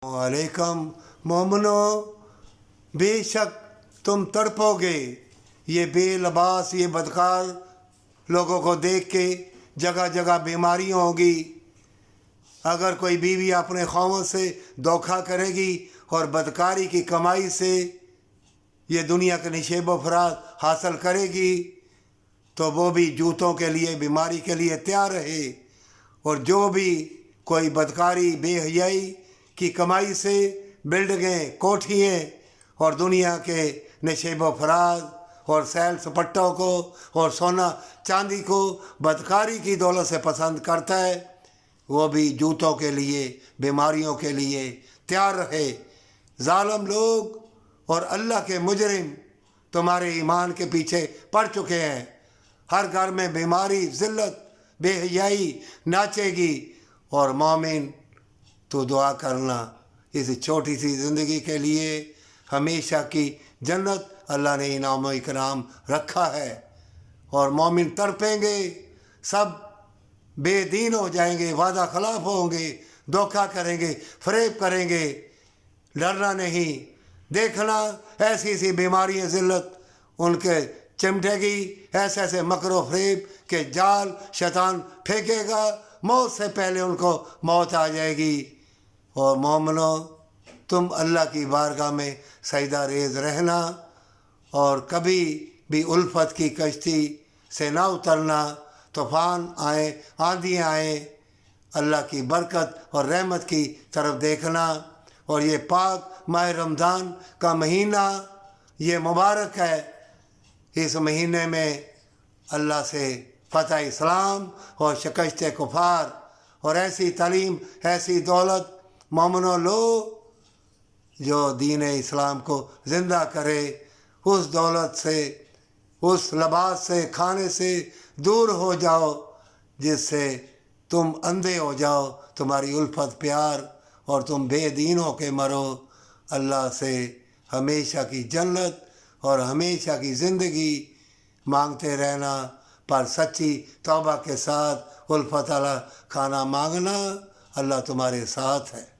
अलैकुम मोमनो, बे शक तुम तड़पोगे ये बेलबास ये बदकार लोगों को देख के। जगह जगह बीमारियाँ होगी। अगर कोई बीवी अपने ख़ावंद से धोखा करेगी और बदकारी की कमाई से ये दुनिया के निशेब व फराज हासिल करेगी तो वो भी जूतों के लिए बीमारी के लिए तैयार रहे। और जो भी कोई बदकारी बेहयाई की कमाई से बिल्डिंगें कोठियाँ और दुनिया के नशेब व फराज और सैल सपट्टों को और सोना चांदी को बदकारी की दौलत से पसंद करता है, वो भी जूतों के लिए बीमारियों के लिए तैयार रहे। ज़ालिम लोग और अल्लाह के मुजरिम तुम्हारे ईमान के पीछे पड़ चुके हैं। हर घर में बीमारी ज़िल्लत बेहयाई नाचेगी। और मोमिन तो दुआ करना इस छोटी सी ज़िंदगी के लिए हमेशा की जन्नत अल्लाह ने इनाम इकराम रखा है। और मोमिन तड़पेंगे, सब बेदीन हो जाएंगे, वादा खिलाफ होंगे, धोखा करेंगे, फरेब करेंगे। डरना नहीं, देखना ऐसी सी बीमारियाँ ज़िल्लत उनके चिमटेगी, ऐसे ऐसे मकरो फरेब के जाल शैतान फेंकेगा, मौत से पहले उनको मौत आ जाएगी। और मोमिनो, तुम अल्लाह की बारगाह में सजदा रेज़ रहना और कभी भी उल्फत की कश्ती से ना उतरना। तूफ़ान आए, आंधियाँ आए, अल्लाह की बरकत और रहमत की तरफ देखना। और ये पाक माह रमज़ान का महीना ये मुबारक है। इस महीने में अल्लाह से फ़तह इस्लाम और शिकस्त कुफार और ऐसी तालीम ऐसी दौलत मोमिनो लो जो दीन इस्लाम को ज़िंदा करे। उस दौलत से, उस लिबास से, खाने से दूर हो जाओ जिससे तुम अंधे हो जाओ, तुम्हारी उल्फत प्यार और तुम बेदीन हो के मरो। अल्लाह से हमेशा की जन्नत और हमेशा की ज़िंदगी मांगते रहना, पर सच्ची तौबा के साथ उल्फत वाला खाना मांगना। अल्लाह तुम्हारे साथ है।